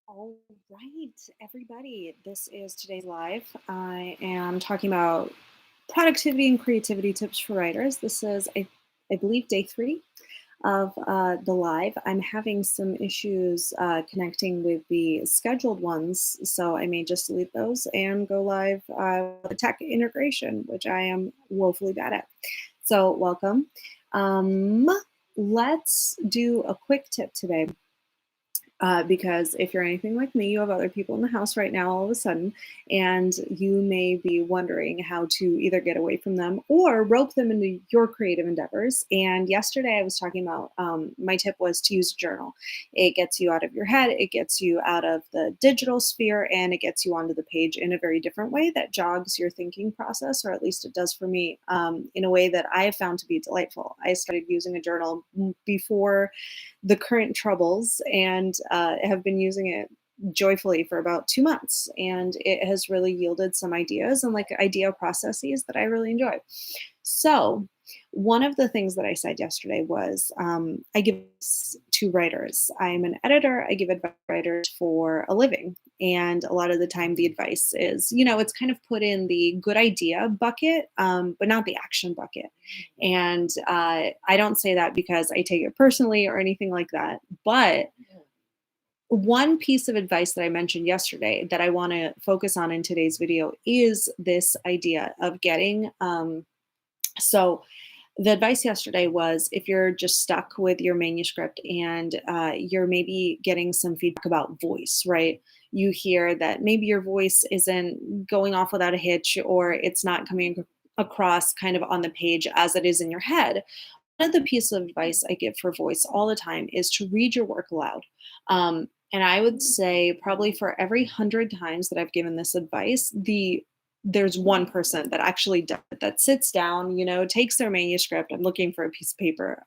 All right, everybody. This is today's live. I am talking about productivity and creativity tips for writers. This is, I believe, day three of the live. I'm having some issues connecting with the scheduled ones, so I may just delete those and go live with the tech integration, which I am woefully bad at. So, welcome. Um, let's do a quick tip today because if you're anything like me, you have other people in the house right now all of a sudden, and you may be wondering how to either get away from them or rope them into your creative endeavors. And yesterday I was talking about my tip was to use a journal. It gets you out of your head, it gets you out of the digital sphere, and it gets you onto the page in a very different way that jogs your thinking process, or at least it does for me, in a way that I have found to be delightful. I started using a journal before the current troubles and have been using it joyfully for about 2 months. And it has really yielded some ideas and like idea processes that I really enjoy. So, one of the things that I said yesterday was I give this to writers. I'm an editor, I give advice to writers for a living. And a lot of the time, the advice is, it's kind of put in the good idea bucket, but not the action bucket. And I don't say that because I take it personally or anything like that. But one piece of advice that I mentioned yesterday that I want to focus on in today's video is this idea of getting. So, the advice yesterday was if you're just stuck with your manuscript and you're maybe getting some feedback about voice, right? You hear that maybe your voice isn't going off without a hitch or it's not coming across kind of on the page as it is in your head. One of the pieces of advice I give for voice all the time is to read your work aloud. And I would say probably for every 100 times that I've given this advice, there's one person that actually does it, that sits down, takes their manuscript. I'm looking for a piece of paper.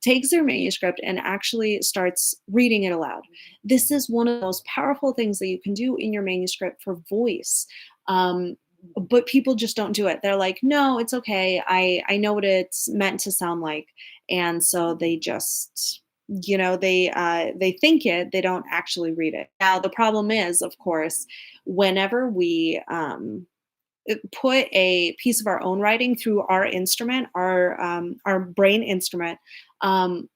Takes their manuscript and actually starts reading it aloud. This is one of the most powerful things that you can do in your manuscript for voice. Um, but people just don't do it. They're like, no, it's okay. I know what it's meant to sound like, and so they just they think it, they don't actually read it. Now the problem is, of course, whenever we put a piece of our own writing through our instrument, our brain instrument, um,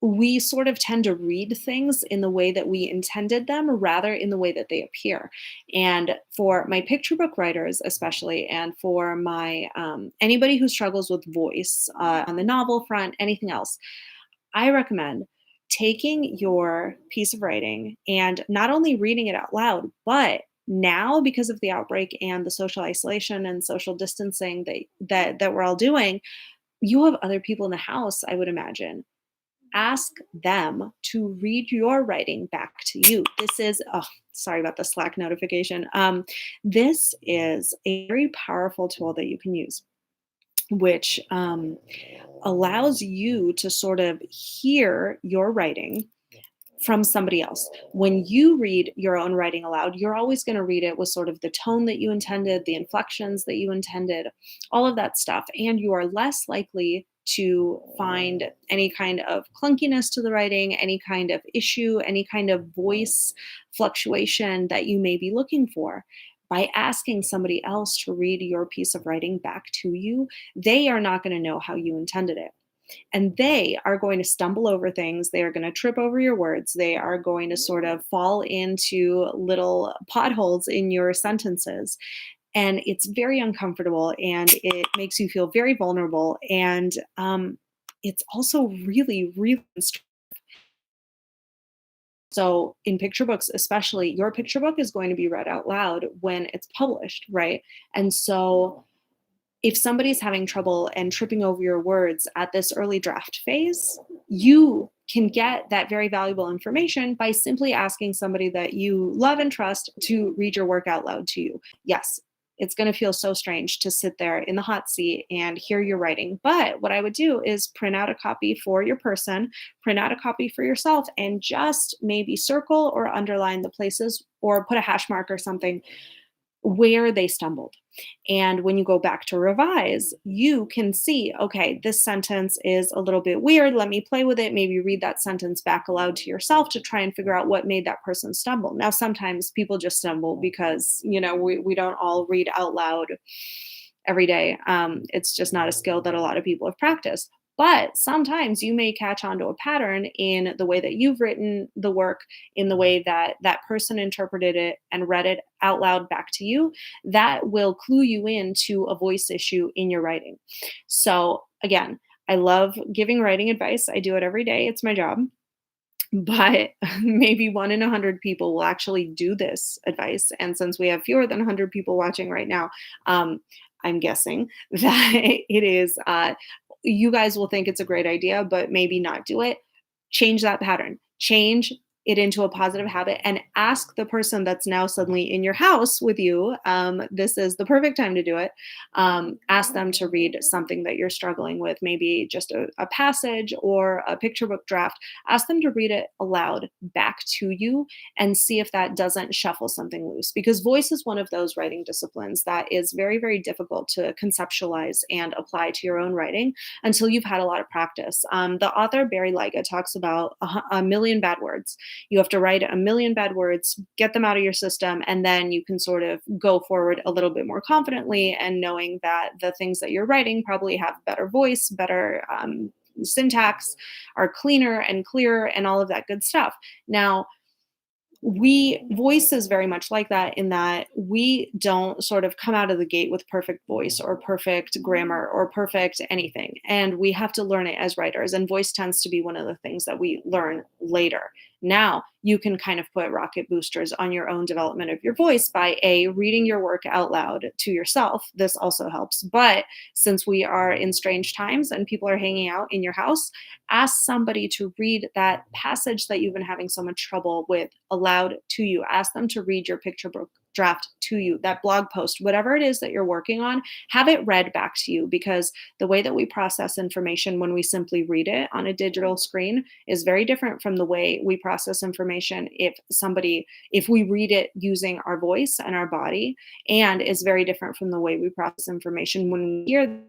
we sort of tend to read things in the way that we intended them rather in the way that they appear. And for my picture book writers especially, and for my anybody who struggles with voice on the novel front, anything else, I recommend taking your piece of writing and not only reading it out loud, but now because of the outbreak and the social isolation and social distancing that we're all doing, you have other people in the house, I would imagine. Ask them to read your writing back to you. This is, oh, sorry about the Slack notification. This is a very powerful tool that you can use, which allows you to sort of hear your writing from somebody else. When you read your own writing aloud, you're always going to read it with sort of the tone that you intended, the inflections that you intended, all of that stuff. And you are less likely to find any kind of clunkiness to the writing, any kind of issue, any kind of voice fluctuation that you may be looking for. By asking somebody else to read your piece of writing back to you, they are not going to know how you intended it, and they are going to stumble over things. They are going to trip over your words. They are going to sort of fall into little potholes in your sentences. And it's very uncomfortable and it makes you feel very vulnerable. And it's also really, really so in picture books, especially, your picture book is going to be read out loud when it's published, right? And so if somebody's having trouble and tripping over your words at this early draft phase, you can get that very valuable information by simply asking somebody that you love and trust to read your work out loud to you. Yes, it's going to feel so strange to sit there in the hot seat and hear your writing. But what I would do is print out a copy for your person, print out a copy for yourself, and just maybe circle or underline the places or put a hash mark or something where they stumbled. And when you go back to revise, you can see, okay, this sentence is a little bit weird. Let me play with it. Maybe read that sentence back aloud to yourself to try and figure out what made that person stumble. Now, sometimes people just stumble because, we don't all read out loud every day. It's just not a skill that a lot of people have practiced. But sometimes you may catch on to a pattern in the way that you've written the work, in the way that that person interpreted it and read it out loud back to you, that will clue you into a voice issue in your writing. So, again, I love giving writing advice. I do it every day, it's my job. But maybe 1 in 100 people will actually do this advice. And since we have fewer than 100 people watching right now, um, I'm guessing that it is, you guys will think it's a great idea, but maybe not do it. Change that pattern. Change it into a positive habit and ask the person that's now suddenly in your house with you. This is the perfect time to do it. Ask them to read something that you're struggling with, maybe just a passage or a picture book draft. Ask them to read it aloud back to you and see if that doesn't shuffle something loose. Because voice is one of those writing disciplines that is very, very difficult to conceptualize and apply to your own writing until you've had a lot of practice. The author Barry Lyga talks about a million bad words. You have to write a million bad words, get them out of your system, and then you can sort of go forward a little bit more confidently and knowing that the things that you're writing probably have better voice, better syntax, are cleaner and clearer, and all of that good stuff. Now, we voice is very much like that in that we don't sort of come out of the gate with perfect voice or perfect grammar or perfect anything, and we have to learn it as writers, and voice tends to be one of the things that we learn later. Now you can kind of put rocket boosters on your own development of your voice by reading your work out loud to yourself. This also helps, but since we are in strange times and people are hanging out in your house, ask somebody to read that passage that you've been having so much trouble with aloud to you. Ask them to read your picture book draft to you, that blog post, whatever it is that you're working on, have it read back to you, because the way that we process information when we simply read it on a digital screen is very different from the way we process information if we read it using our voice and our body, and is very different from the way we process information when we hear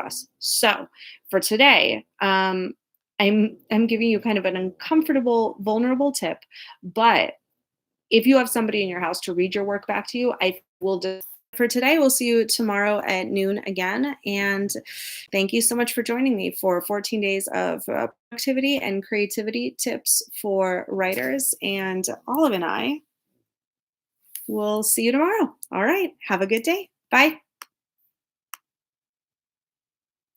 us. So for today, I'm giving you kind of an uncomfortable, vulnerable tip, but if you have somebody in your house to read your work back to you, I will do. For today, we'll see you tomorrow at noon again. And thank you so much for joining me for 14 days of productivity and creativity tips for writers. And Olive and I will see you tomorrow. All right. Have a good day. Bye.